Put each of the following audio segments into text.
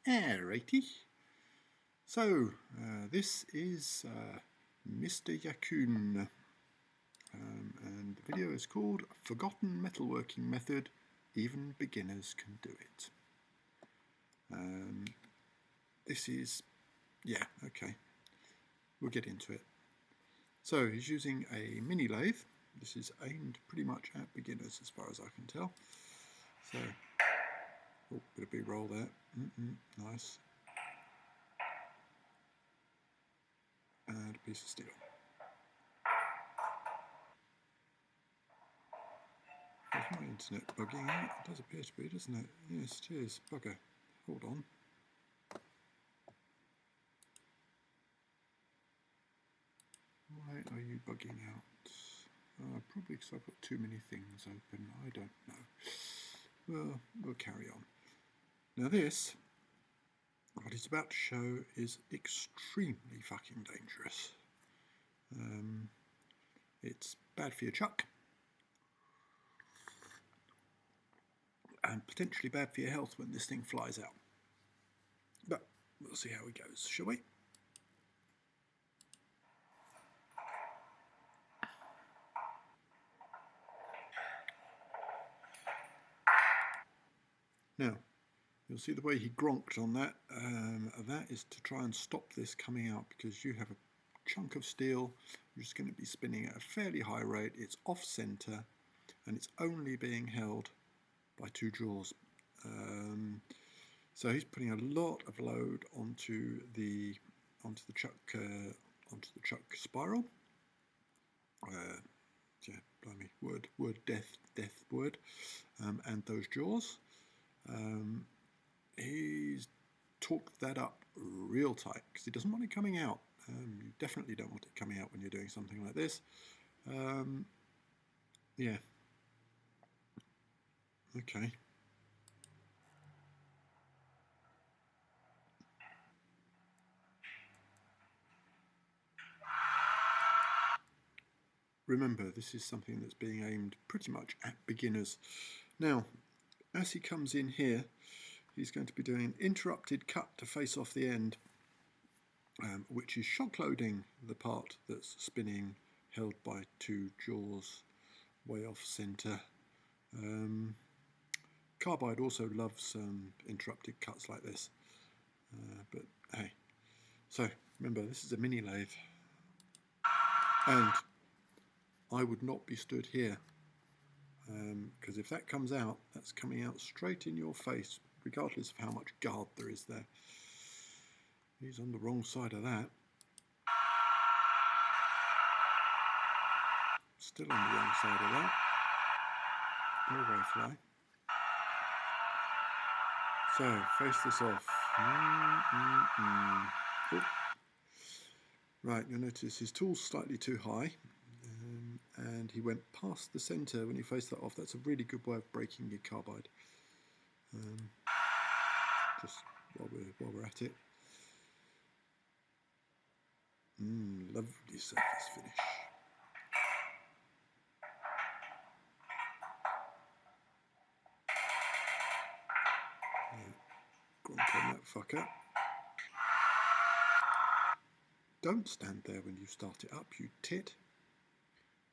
Alrighty. So, this is Mr. Yakun, and the video is called Forgotten Metalworking Method, Even Beginners Can Do It. This is, yeah, okay, we'll get into it. So, he's using a mini lathe. This is aimed pretty much at beginners as far as I can tell. So, oh, bit of B-roll there, nice. And a piece of steel. Is my internet bugging out? It does appear to be, doesn't it? Yes, it is. Bugger. Hold on. Why are you bugging out? Probably because I've got too many things open. I don't know. Well, we'll carry on. Now this, what it's about to show, is extremely fucking dangerous. It's bad for your chuck. And potentially bad for your health when this thing flies out. But we'll see how it goes, shall we? Now, you'll see the way he gronked on that. That is to try and stop this coming out, because you have a chunk of steel which is going to be spinning at a fairly high rate. It's off center and it's only being held by two jaws. So he's putting a lot of load onto the chuck spiral. Yeah, blimey, word, death word, and those jaws. He's torqued that up real tight because he doesn't want it coming out. You definitely don't want it coming out when you're doing something like this. Yeah. Okay. Remember, this is something that's being aimed pretty much at beginners. Now, as he comes in here, he's going to be doing an interrupted cut to face off the end, which is shock loading the part that's spinning, held by two jaws way off center. Carbide also loves interrupted cuts like this, but hey. So remember, this is a mini lathe, and I would not be stood here, because if that comes out, that's coming out straight in your face, regardless of how much guard there is there. He's on the wrong side of that. Still on the wrong side of that. Go away, fly. So, face this off. Oh. Right, you'll notice his tool's slightly too high, and he went past the centre when he faced that off. That's a really good way of breaking your carbide. Just while we're at it. Lovely surface finish. Gronk on that fucker. Don't stand there when you start it up, you tit.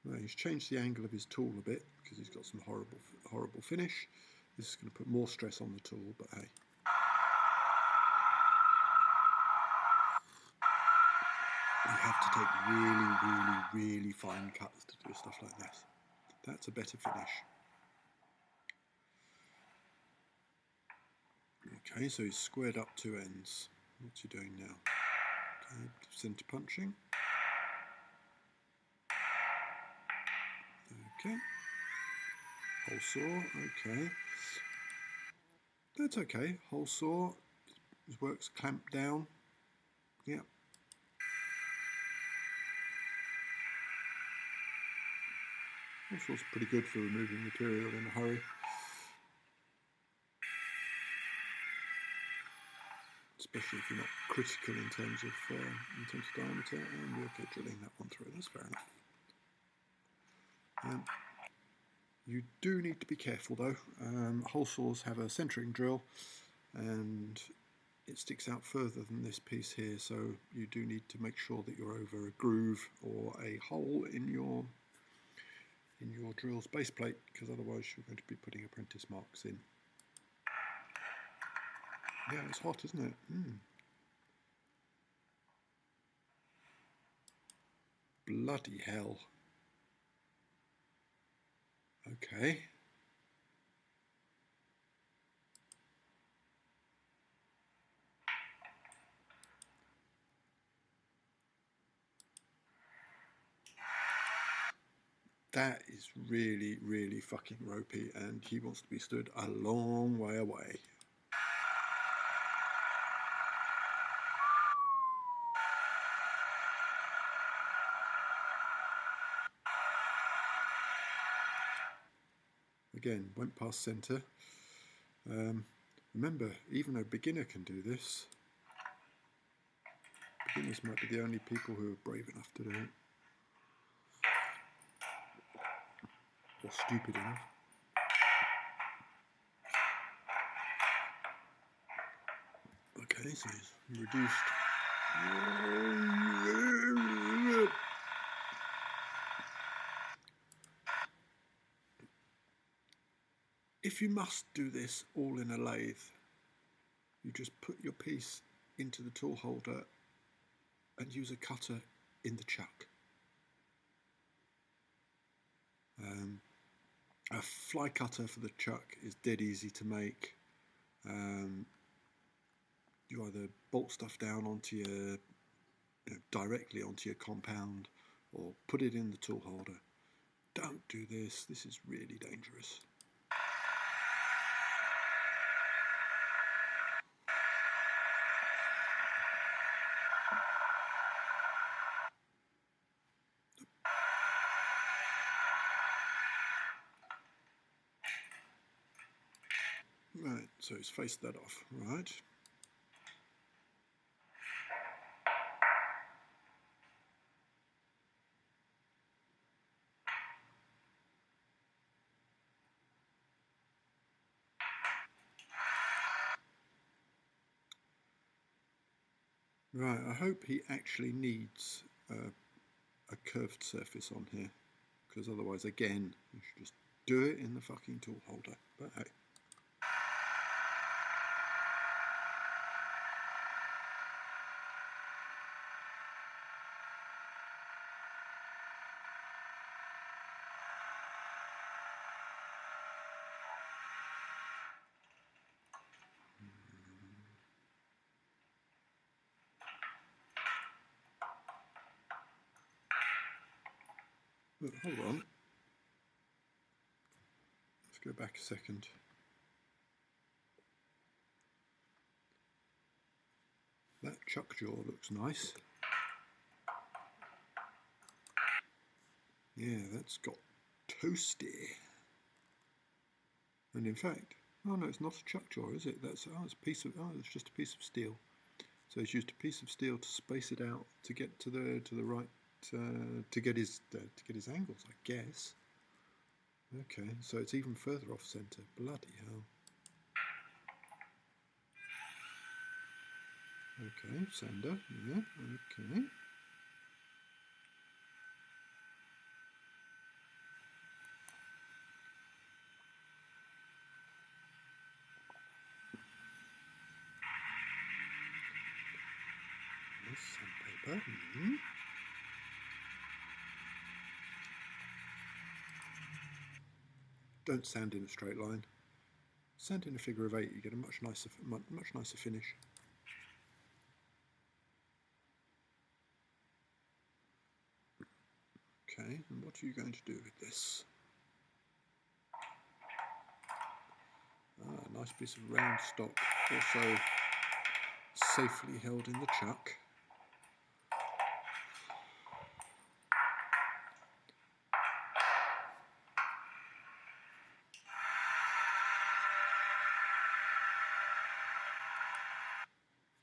Right, he's changed the angle of his tool a bit because he's got some horrible finish. This is going to put more stress on the tool, but hey. You have to take really fine cuts to do stuff like this. That's a better finish. Okay, so he's squared up two ends. What's he doing now? Okay, center punching. Okay. Hole saw, okay. That's okay. Hole saw. His work's clamped down. Yep. Hole saw's pretty good for removing material in a hurry. Especially if you're not critical in terms of diameter, and we'll get drilling that one through. That's fair enough. You do need to be careful though. Hole saws have a centering drill, and it sticks out further than this piece here, so you do need to make sure that you're over a groove or a hole in your drill's base plate, because otherwise you're going to be putting apprentice marks in. Yeah, it's hot, isn't it? Bloody hell. Okay. That is really, really fucking ropey, and he wants to be stood a long way away. Again, went past centre. Remember, even a beginner can do this. Beginners might be the only people who are brave enough to do it. Or stupid enough. Okay, so he's reduced. If you must do this all in a lathe, you just put your piece into the tool holder and use a cutter in the chuck. A fly cutter for the chuck is dead easy to make. You either bolt stuff down onto your, directly onto your compound, or put it in the tool holder. Don't do this. This is really dangerous. Right, so he's faced that off, right? Right, I hope he actually needs a curved surface on here, because otherwise, again, you should just do it in the fucking tool holder. But hey. But hold on. Let's go back a second. That chuck jaw looks nice. Yeah, that's got toasty. And in fact, oh no, it's not a chuck jaw, is it? That's it's a piece of it's just a piece of steel. So he's used a piece of steel to space it out to get to the right to get his angles, I guess. Okay, so it's even further off centre. Bloody hell. Okay, sander. Yeah. Okay. Sandpaper. Don't sand in a straight line. Sand in a figure of 8, you get a much nicer finish. Okay, and what are you going to do with this? A nice piece of round stock, also safely held in the chuck.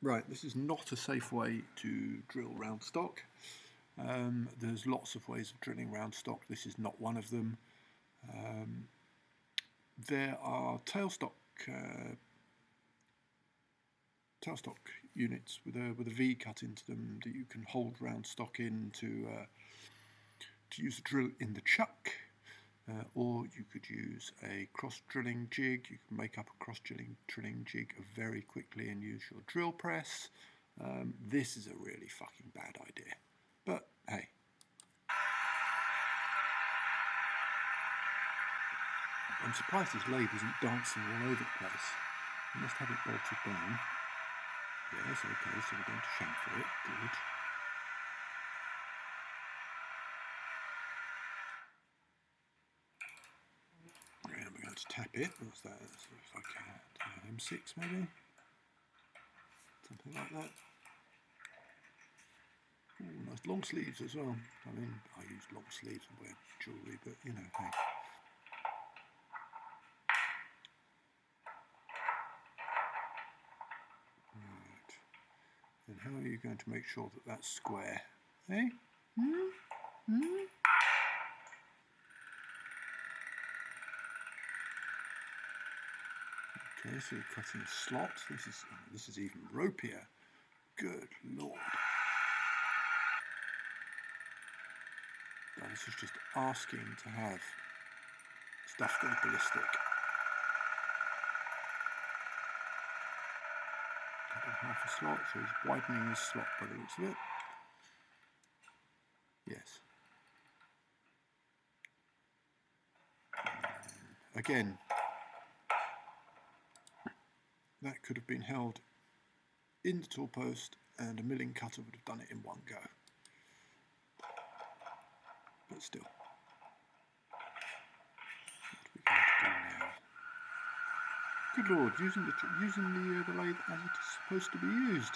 Right, this is not a safe way to drill round stock. There's lots of ways of drilling round stock. This is not one of them. There are tailstock tailstock units with a V cut into them that you can hold round stock in to use a drill in the chuck, or you could use a cross drilling jig. You can make up a cross drilling jig very quickly and use your drill press. This is a really fucking bad idea, but hey. I'm surprised this lathe isn't dancing all over the place. You must have it bolted down. Yes, okay, so we're going to chamfer it. Good. And we're going to tap it. What's that? That's like an M6 maybe? Something like that. Ooh, nice long sleeves as well. I mean, I use long sleeves and wear jewellery, but you know, hey. And how are you going to make sure that that's square? Eh? Okay, so you're cutting slots. This is even ropier. Good Lord. Now, this is just asking to have stuff go ballistic. Half a slot, so he's widening his slot by the looks of it. Yes. Again, that could have been held in the tool post and a milling cutter would have done it in one go. But still. What are we going to do now? Good Lord, using the lathe as it is supposed to be used.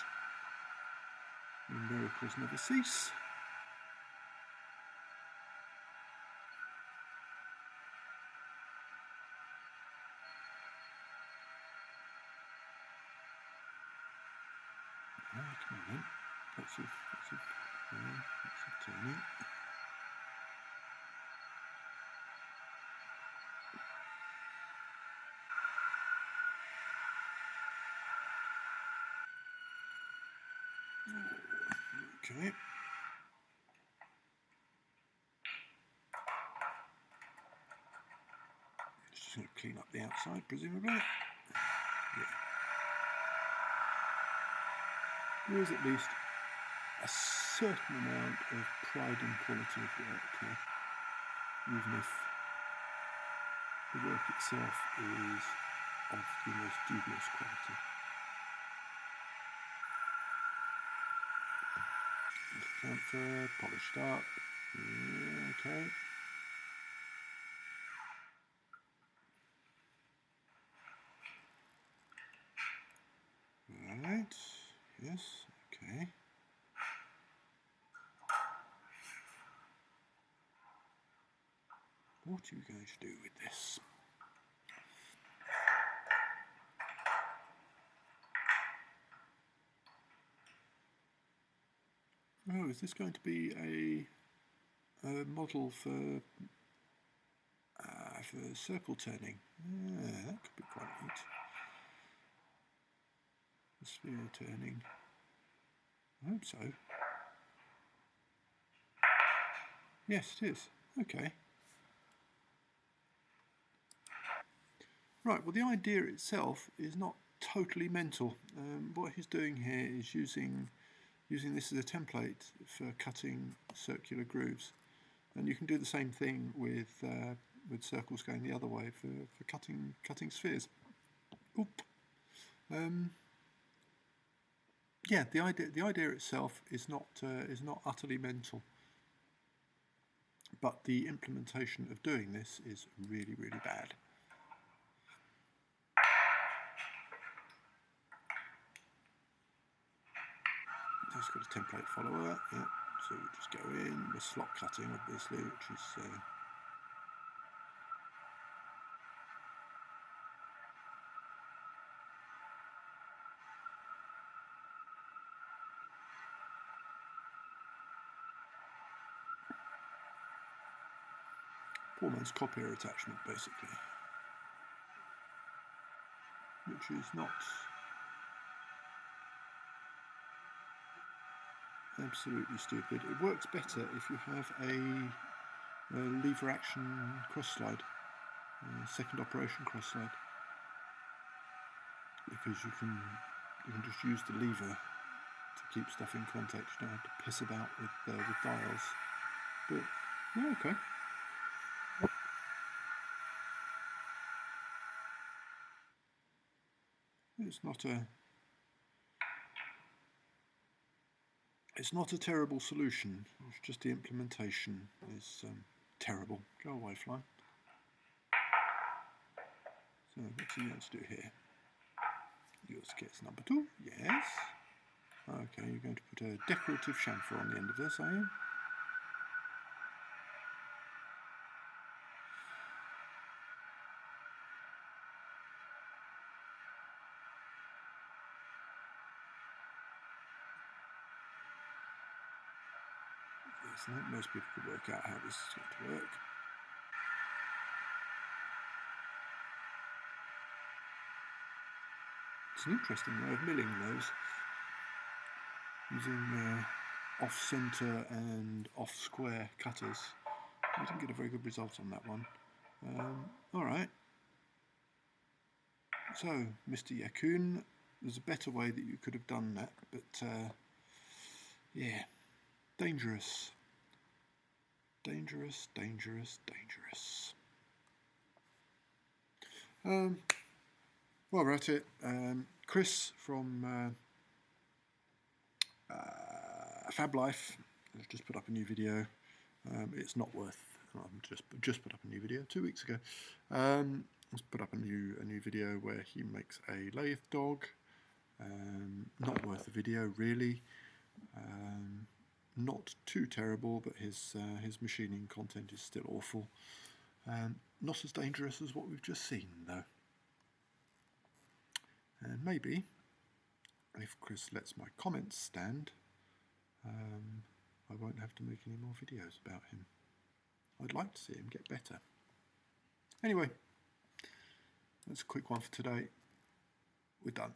The miracles never cease. Come on then. Lots of turning. Okay. Just going to clean up the outside, presumably. Yeah. There is at least a certain amount of pride and quality of work here, even if the work itself is of the most dubious quality. Chamfer, polished up. Yeah, okay. Right. Yes. Okay. What are you going to do with this? Oh, is this going to be a model for circle turning? Yeah, that could be quite neat. The sphere turning. I hope so. Yes, it is. Okay. Right, well the idea itself is not totally mental. What he's doing here is using this as a template for cutting circular grooves. And you can do the same thing with circles going the other way for cutting spheres. Oop. Yeah, the idea itself is not utterly mental, but the implementation of doing this is really, really bad. Just got a template follower, yeah. So we just go in, we're slot cutting obviously, which is poor man's copier attachment basically, which is not Absolutely stupid. It works better if you have a lever action cross slide, second operation cross slide, because you can just use the lever to keep stuff in contact. You don't have to piss about with dials. But yeah, okay. It's not a terrible solution. It's just the implementation is terrible. Go away, fly. So what do you want to do here? Yours gets number 2. Yes. Okay, you're going to put a decorative chamfer on the end of this, are you? Yes, I think most people could work out how this is going to work. It's an interesting way of milling those, using off-centre and off-square cutters. I didn't get a very good result on that one. Alright. So, Mr. Yakun, there's a better way that you could have done that, but yeah, dangerous. Dangerous, dangerous, dangerous. Well, we're at it. Chris from Fab Life has just put up a new video. It's not worth. Just put up a new video 2 weeks ago. He's put up a new video where he makes a lathe dog. Not worth a video really. Not too terrible, but his machining content is still awful. Not as dangerous as what we've just seen though. And maybe, if Chris lets my comments stand, I won't have to make any more videos about him. I'd like to see him get better. Anyway, that's a quick one for today. We're done.